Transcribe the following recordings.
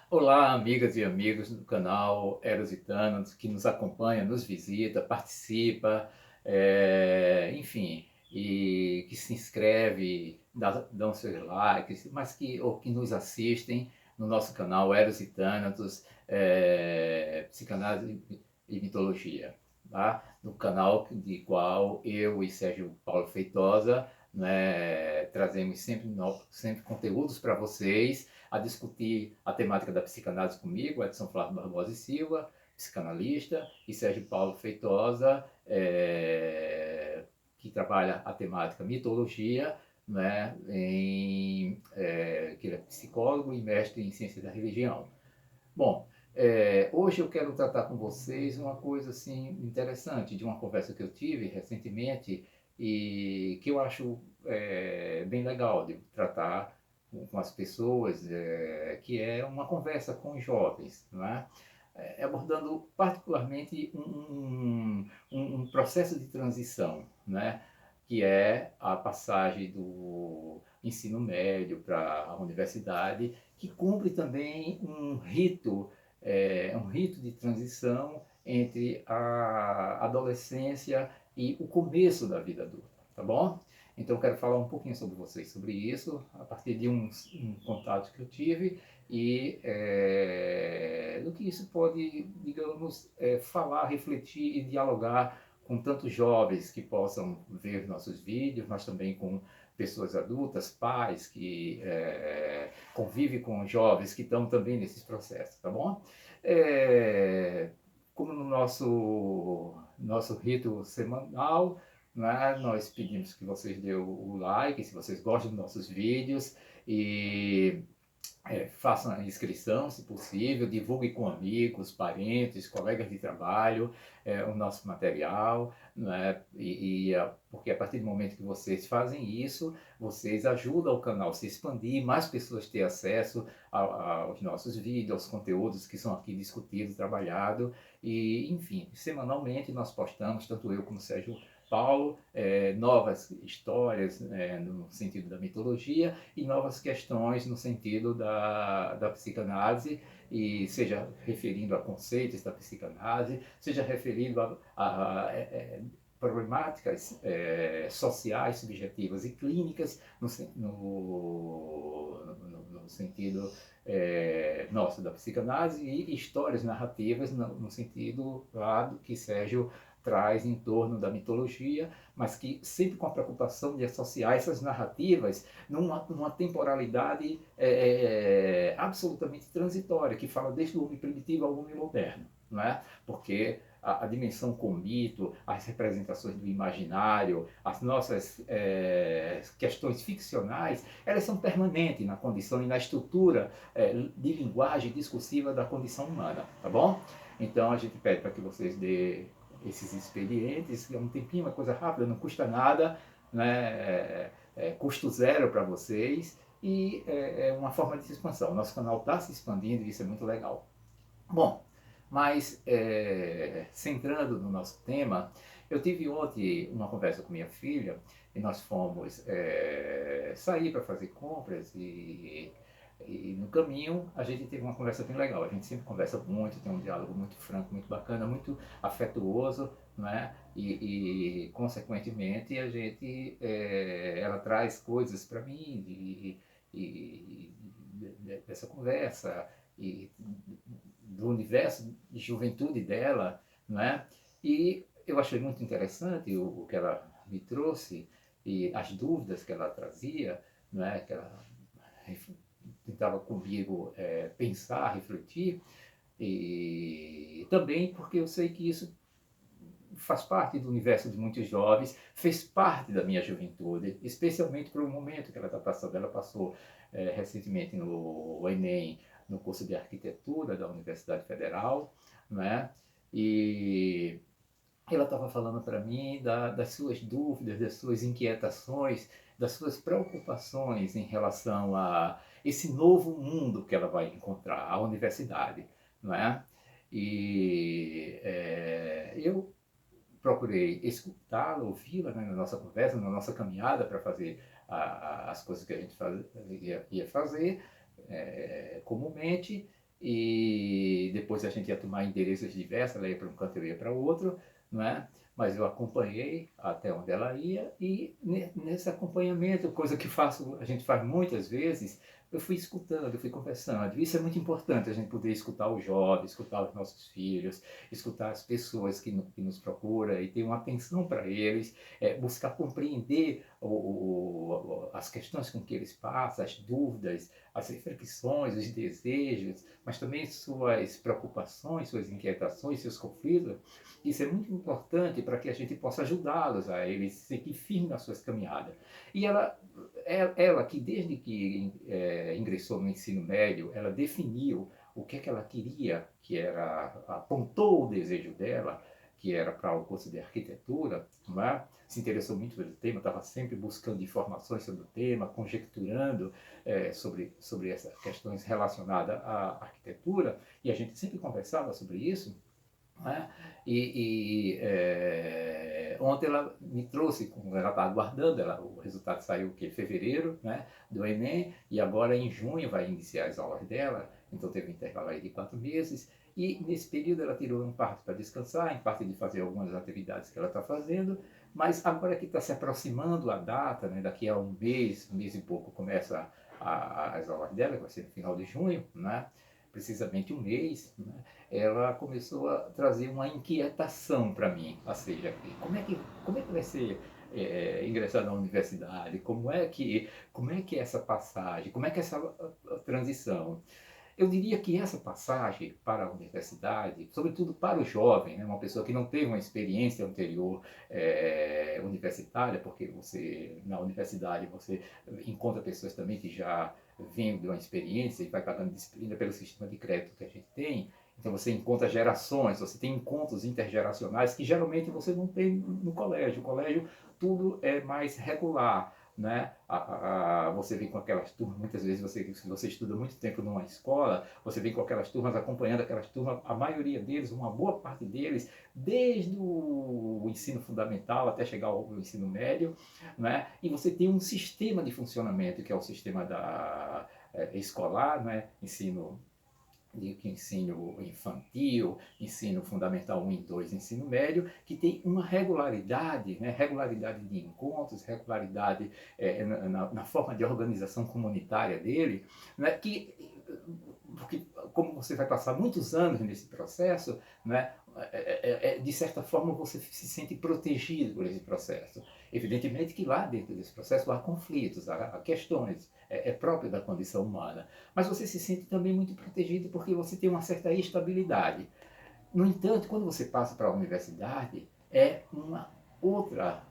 Olá, amigas e amigos do canal Eros e Tânatos, que nos acompanha, nos visita, participa, enfim, e que se inscreve, dão seus likes, mas ou que nos assistem no nosso canal Eros e Tânatos, Psicanálise e Mitologia, tá? No canal de qual eu e Sérgio Paulo Feitosa, né, trazemos sempre conteúdos para vocês, a discutir a temática da psicanálise comigo, Edson Flávio Barbosa e Silva, psicanalista, e Sérgio Paulo Feitosa, que trabalha a temática mitologia, né, que ele é psicólogo e mestre em ciência da religião. Bom, hoje eu quero tratar com vocês uma coisa assim interessante de uma conversa que eu tive recentemente e que eu acho bem legal de tratar com as pessoas, que é uma conversa com os jovens, não é? Abordando particularmente um processo de transição, né? Que é a passagem do ensino médio para a universidade, que cumpre também um rito de transição entre a adolescência e o começo da vida adulta, tá bom? Então, eu quero falar um pouquinho sobre vocês, sobre isso, a partir de um contato que eu tive e do que isso pode, digamos, falar, refletir e dialogar com tantos jovens que possam ver nossos vídeos, mas também com pessoas adultas, pais que convivem com jovens que estão também nesses processos, tá bom? É, como no nosso rito semanal, né, nós pedimos que vocês dêem o like, se vocês gostam dos nossos vídeos, e façam a inscrição, se possível, divulgue com amigos, parentes, colegas de trabalho, o nosso material, né? Porque a partir do momento que vocês fazem isso, vocês ajudam o canal a se expandir, mais pessoas ter acesso aos nossos vídeos, aos conteúdos que são aqui discutidos, trabalhados, e, enfim, semanalmente nós postamos, tanto eu como o Sérgio Paulo, novas histórias no sentido da mitologia e novas questões no sentido da psicanálise, e seja referindo a conceitos da psicanálise, seja referindo a problemáticas sociais, subjetivas e clínicas no sentido nosso da psicanálise, e histórias narrativas no sentido lá do que Sérgio traz em torno da mitologia, mas que sempre com a preocupação de associar essas narrativas numa temporalidade absolutamente transitória, que fala desde o homem primitivo ao homem moderno, não é? Porque a dimensão com o mito, as representações do imaginário, as nossas questões ficcionais, elas são permanentes na condição e na estrutura de linguagem discursiva da condição humana, tá bom? Então a gente pede para que vocês dê esses expedientes, é um tempinho, uma coisa rápida, não custa nada, né? Custo zero para vocês, e é uma forma de expansão. O nosso canal está se expandindo e isso é muito legal. Bom, mas centrando no nosso tema, eu tive ontem uma conversa com minha filha e nós fomos sair para fazer compras, e no caminho a gente teve uma conversa bem legal. A gente sempre conversa muito, tem um diálogo muito franco, muito bacana, muito afetuoso, né? Consequentemente ela traz coisas para mim dessa conversa e do universo de juventude dela, não é? E eu achei muito interessante o que ela me trouxe e as dúvidas que ela trazia, não é? Que ela tentava comigo pensar, refletir, e também porque eu sei que isso faz parte do universo de muitos jovens, fez parte da minha juventude, especialmente pelo momento que ela está passando. Ela passou recentemente no Enem, no curso de arquitetura da Universidade Federal, né? E ela estava falando para mim das suas dúvidas, das suas inquietações, das suas preocupações em relação a esse novo mundo que ela vai encontrar, a universidade, não é? E eu procurei escutá-la, ouvi-la, né, na nossa conversa, na nossa caminhada para fazer as coisas que a gente ia fazer comumente, e depois a gente ia tomar endereços diversos, ela ia para um canto, eu ia para outro, não é? Mas eu acompanhei até onde ela ia e nesse acompanhamento, coisa que faço, a gente faz muitas vezes, eu fui escutando, eu fui conversando. Isso é muito importante, a gente poder escutar os jovens, escutar os nossos filhos, escutar as pessoas que nos procuram e ter uma atenção para eles, buscar compreender as questões com que eles passam, as dúvidas, as reflexões, os desejos, mas também suas preocupações, suas inquietações, seus conflitos. Isso é muito importante para que a gente possa ajudá-los a eles seguir firme nas suas caminhadas. E ela que desde que ingressou no ensino médio, ela definiu o que é que ela queria, que era, apontou o desejo dela, que era para o curso de arquitetura, não é? Se interessou muito pelo tema, estava sempre buscando informações sobre o tema, conjecturando sobre essas questões relacionadas à arquitetura, e a gente sempre conversava sobre isso, né? Ontem ela me trouxe, como ela está aguardando, o resultado saiu que em fevereiro, né, do Enem, e agora em junho vai iniciar as aulas dela, então teve um intervalo aí de 4 meses, e nesse período ela tirou um parte para descansar, em parte de fazer algumas atividades que ela está fazendo, mas agora que está se aproximando a data, né, daqui a um mês e pouco começa as aulas dela, que vai ser no final de junho, né, precisamente um mês, né, ela começou a trazer uma inquietação para mim, ou seja, como é que vai ser ingressar na universidade, como é que é essa passagem, como é que é essa transição. Eu diria que essa passagem para a universidade, sobretudo para o jovem, né, uma pessoa que não teve uma experiência anterior universitária, porque você na universidade você encontra pessoas também que já vêm de uma experiência e vai pagando disciplina pelo sistema de crédito que a gente tem. Então você encontra gerações, você tem encontros intergeracionais que geralmente você não tem no colégio. O colégio tudo é mais regular, né? Você vem com aquelas turmas, muitas vezes se você estuda muito tempo numa escola, você vem com aquelas turmas, acompanhando aquelas turmas, a maioria deles, uma boa parte deles, desde o ensino fundamental até chegar ao ensino médio, né? E você tem um sistema de funcionamento, que é o sistema escolar, né? Ensino infantil, ensino fundamental 1 e 2, ensino médio, que tem uma regularidade, né? Regularidade de encontros, regularidade na forma de organização comunitária dele, né? Porque como você vai passar muitos anos nesse processo, né? De certa forma você se sente protegido por esse processo. Evidentemente que lá dentro desse processo há conflitos, há questões, é próprio da condição humana, mas você se sente também muito protegido porque você tem uma certa estabilidade. No entanto, quando você passa para a universidade, é uma outra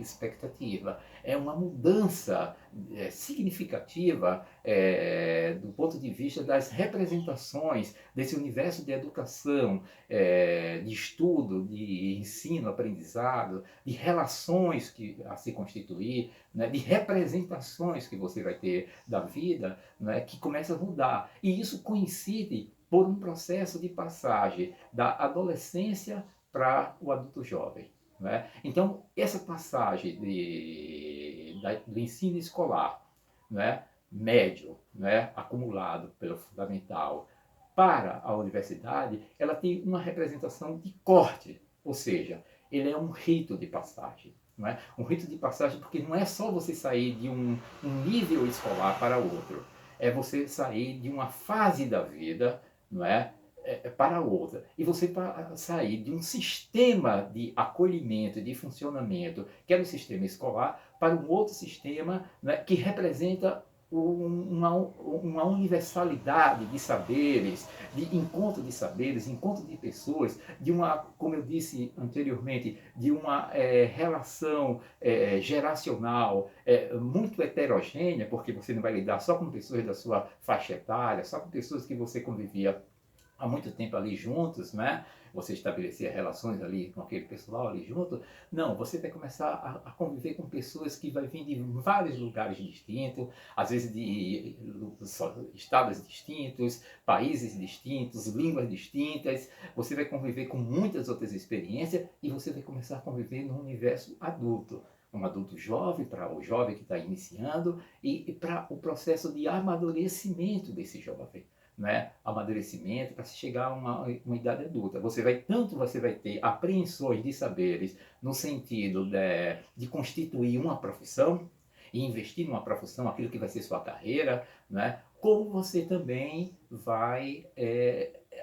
expectativa, é uma mudança significativa do ponto de vista das representações desse universo de educação, de estudo, de ensino, aprendizado, de relações a se constituir, né, de representações que você vai ter da vida, né, que começa a mudar. E isso coincide por um processo de passagem da adolescência para o adulto jovem. Né? Então, essa passagem do ensino escolar, né, médio, né, acumulado pelo fundamental, para a universidade, ela tem uma representação de corte, ou seja, ele é um rito de passagem. Não é? Um rito de passagem porque não é só você sair de um nível escolar para outro, é você sair de uma fase da vida, não é? Para outra. E você sair de um sistema de acolhimento, de funcionamento, que era o sistema escolar, para um outro sistema, né, que representa uma universalidade de saberes, de encontro de pessoas, de uma, como eu disse anteriormente, de uma relação geracional muito heterogênea, porque você não vai lidar só com pessoas da sua faixa etária, só com pessoas que você convivia há muito tempo ali juntos, né? Você estabelecer relações ali com aquele pessoal ali junto. Não, você vai começar a conviver com pessoas que vai vir de vários lugares distintos, às vezes de estados distintos, países distintos, línguas distintas. Você vai conviver com muitas outras experiências e você vai começar a conviver num universo adulto. Um adulto jovem, para o jovem que está iniciando, e para o processo de amadurecimento desse jovem. né, amadurecimento para se chegar a uma idade adulta. Você vai ter apreensões de saberes no sentido de constituir uma profissão e investir numa profissão, aquilo que vai ser sua carreira, né, como você também vai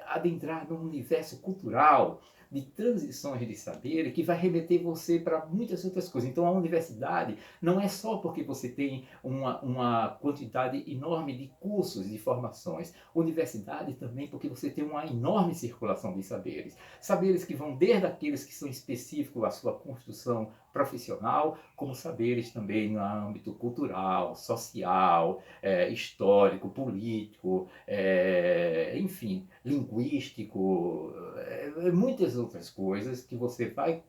adentrar num universo cultural de transições de saber que vai remeter você para muitas outras coisas. Então, a universidade não é só porque você tem uma quantidade enorme de cursos, de formações. Universidade também porque você tem uma enorme circulação de saberes. Saberes que vão desde aqueles que são específicos à sua construção profissional, como saberes também no âmbito cultural, social, histórico, político, enfim, linguístico, muitas outras coisas que você vai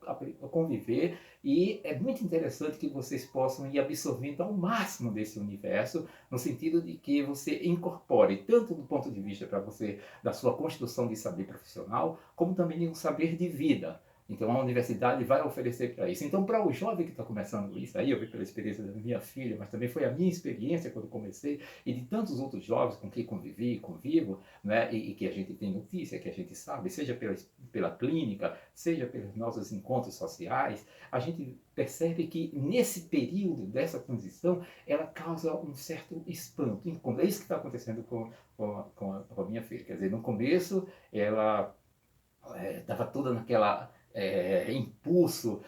conviver, e é muito interessante que vocês possam ir absorvendo ao máximo desse universo, no sentido de que você incorpore, tanto do ponto de vista para você, da sua construção de saber profissional, como também de um saber de vida. Então a universidade vai oferecer para isso. Então, para o jovem que está começando isso, aí eu vi pela experiência da minha filha, mas também foi a minha experiência quando comecei, e de tantos outros jovens com quem convivi e convivo, né, e que a gente tem notícia, que a gente sabe, seja pela clínica, seja pelos nossos encontros sociais, a gente percebe que nesse período dessa transição, ela causa um certo espanto. É isso que está acontecendo com a minha filha. Quer dizer, no começo, ela estava toda naquela impulso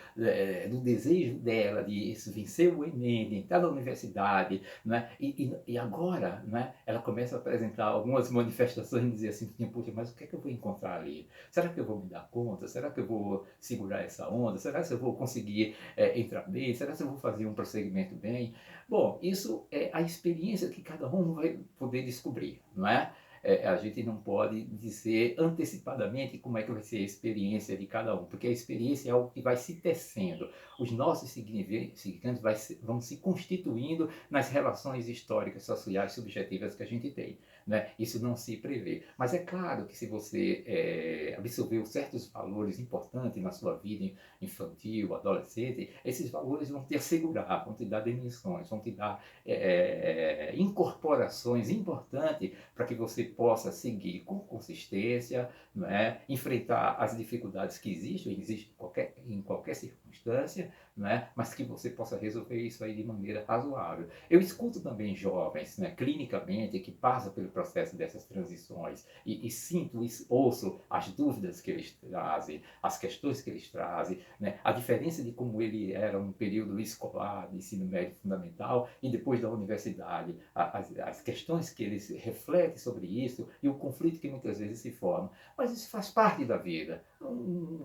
do desejo dela de vencer o Enem, de entrar na universidade, né? E agora, né, ela começa a apresentar algumas manifestações e dizer assim, puxa, mas o que é que eu vou encontrar ali? Será que eu vou me dar conta? Será que eu vou segurar essa onda? Será que eu vou conseguir entrar bem? Será que eu vou fazer um prosseguimento bem? Bom, isso é a experiência que cada um vai poder descobrir, não é? A gente não pode dizer antecipadamente como é que vai ser a experiência de cada um, porque a experiência é algo que vai se tecendo. Os nossos significantes vão se constituindo nas relações históricas, sociais, subjetivas que a gente tem, né? Isso não se prevê. Mas é claro que se você absorveu certos valores importantes na sua vida infantil, adolescente, esses valores vão te assegurar, vão te dar dimensões, vão te dar incorporações importantes para que você possa seguir com consistência, não é? Enfrentar as dificuldades que existem em qualquer circunstância, não é? Mas que você possa resolver isso aí de maneira razoável. Eu escuto também jovens, né, clinicamente, que passam pelo processo dessas transições e sinto, ouço as dúvidas que eles trazem, as questões que eles trazem, né, a diferença de como ele era um período escolar, de ensino médio fundamental, e depois da universidade, as questões que eles refletem sobre isso e o conflito que muitas vezes se forma. Mas isso faz parte da vida.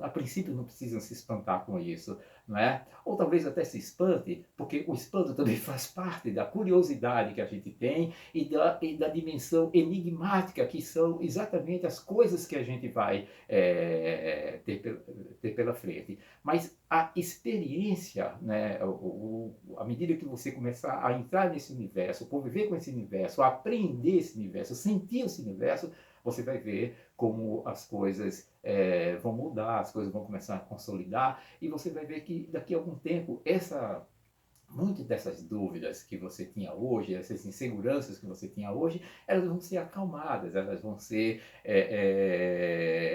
A princípio não precisam se espantar com isso, não é? Ou talvez até se espante, porque o espanto também faz parte da curiosidade que a gente tem e da dimensão enigmática que são exatamente as coisas que a gente vai ter pela frente. Mas a experiência, né, à medida que você começar a entrar nesse universo, conviver com esse universo, aprender esse universo, sentir esse universo, você vai ver como as coisas vão mudar, as coisas vão começar a consolidar, e você vai ver que daqui a algum tempo muitas dessas dúvidas que você tinha hoje, essas inseguranças que você tinha hoje, elas vão ser acalmadas, elas vão ser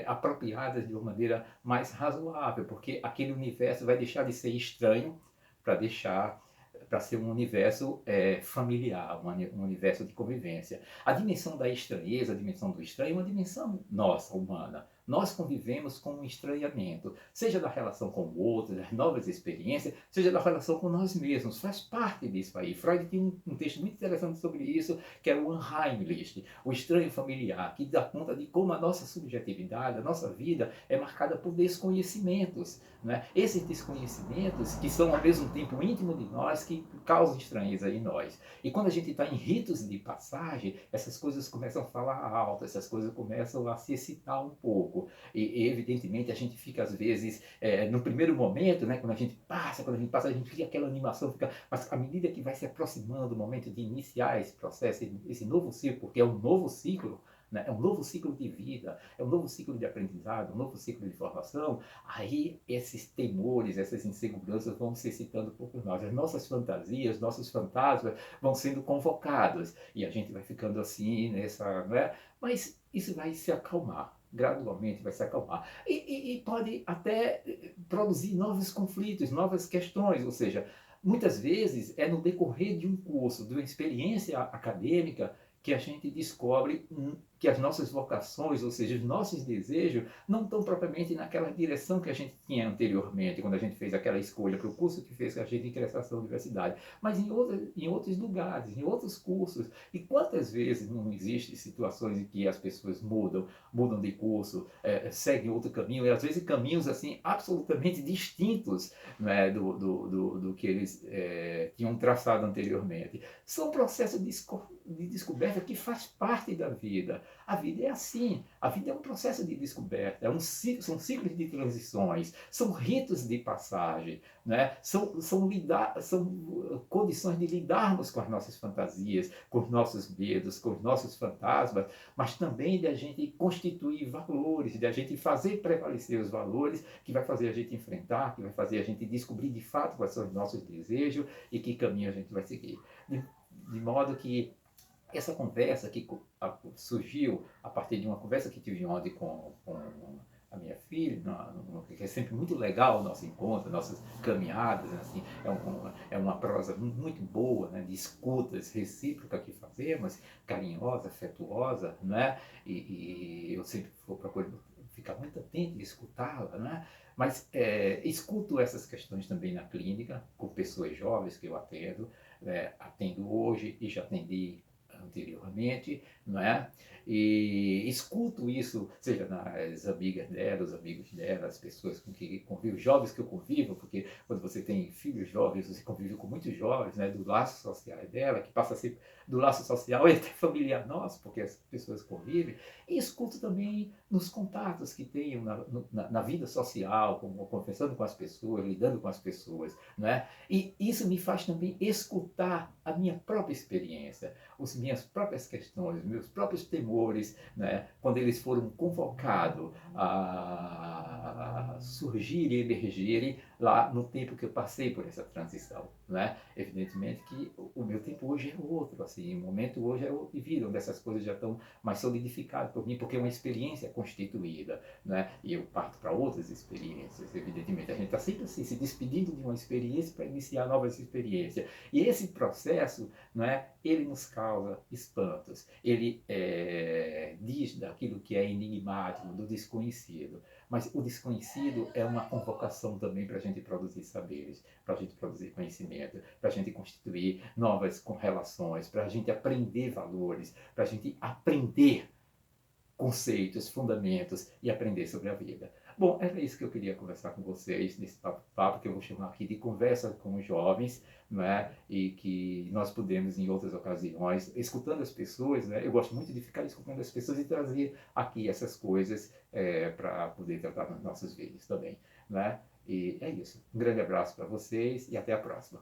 apropriadas de uma maneira mais razoável, porque aquele universo vai deixar de ser estranho para ser um universo familiar, um universo de convivência. A dimensão da estranheza, a dimensão do estranho, é uma dimensão nossa, humana. Nós convivemos com um estranhamento, seja da relação com o outro, das novas experiências, seja da relação com nós mesmos. Faz parte disso aí. Freud tem um texto muito interessante sobre isso, que é o Unheimlich, o estranho familiar, que dá conta de como a nossa subjetividade, a nossa vida é marcada por desconhecimentos. Né? Esses desconhecimentos que são ao mesmo tempo íntimos de nós, que causam estranheza em nós. E quando a gente está em ritos de passagem, essas coisas começam a falar alto, essas coisas começam a se excitar um pouco. E evidentemente a gente fica às vezes no primeiro momento, né, quando a gente passa, a gente fica aquela animação, mas à medida que vai se aproximando o momento de iniciar esse processo, esse novo ciclo, porque é um novo ciclo, né? É um novo ciclo de vida, é um novo ciclo de aprendizado, um novo ciclo de formação. Aí esses temores, essas inseguranças vão se excitando por nós. As nossas fantasias, nossos fantasmas vão sendo convocados e a gente vai ficando assim nessa, né? Mas isso vai se acalmar. Gradualmente vai se acalmar. E pode até produzir novos conflitos, novas questões, ou seja, muitas vezes é no decorrer de um curso, de uma experiência acadêmica, que a gente descobre que as nossas vocações, ou seja, os nossos desejos, não estão propriamente naquela direção que a gente tinha anteriormente, quando a gente fez aquela escolha para o curso que fez a gente ingressar na universidade, mas em outros lugares, em outros cursos. E quantas vezes não existem situações em que as pessoas mudam de curso, seguem outro caminho, e às vezes caminhos assim absolutamente distintos, né, do que eles tinham traçado anteriormente. São processos de descoberta que faz parte da vida. A vida é assim, a vida é um processo de descoberta, são ciclos de transições, são ritos de passagem, né? São condições de lidarmos com as nossas fantasias, com os nossos medos, com os nossos fantasmas, mas também de a gente constituir valores, de a gente fazer prevalecer os valores que vai fazer a gente enfrentar, que vai fazer a gente descobrir de fato quais são os nossos desejos e que caminho a gente vai seguir. De modo que essa conversa que surgiu a partir de uma conversa que tive ontem com a minha filha, que é sempre muito legal o nosso encontro, nossas caminhadas, assim, é uma prosa muito boa, né, de escutas recíproca que fazemos, carinhosa, afetuosa, né, e eu sempre vou procurar ficar muito atento e escutá-la, né, mas escuto essas questões também na clínica, com pessoas jovens que eu atendo hoje e já atendi anteriormente, não é? E escuto isso, seja nas amigas dela, os amigos dela, as pessoas com que convivo, jovens que eu convivo, porque quando você tem filhos jovens, você convive com muitos jovens, né, do laço social dela, que passa a ser do laço social e até familiar nosso, porque as pessoas convivem, e escuto também nos contatos que tenho na vida social, como conversando com as pessoas, lidando com as pessoas, né? E isso me faz também escutar a minha própria experiência, as minhas próprias questões, meus próprios temores, né, quando eles foram convocados a surgirem e emergirem lá no tempo que eu passei por essa transição. Né? Evidentemente que o meu tempo hoje é outro, assim, o momento hoje é outro, e viram dessas coisas já estão mais solidificadas por mim, porque é uma experiência constituída, né? E eu parto para outras experiências, evidentemente. A gente está sempre assim, se despedindo de uma experiência para iniciar novas experiências. E esse processo, né, ele nos causa espantos, ele diz daquilo que é enigmático, do desconhecido, mas o desconhecido é uma convocação também para a gente produzir saberes, para a gente produzir conhecimento, para a gente constituir novas relações, para a gente aprender valores, para a gente aprender conceitos, fundamentos e aprender sobre a vida. Bom, era isso que eu queria conversar com vocês, nesse papo que eu vou chamar aqui de conversa com os jovens, né? E que nós podemos, em outras ocasiões, escutando as pessoas, né? Eu gosto muito de ficar escutando as pessoas e trazer aqui essas coisas para poder tratar nos nossos vídeos também, né? E é isso. Um grande abraço para vocês e até a próxima.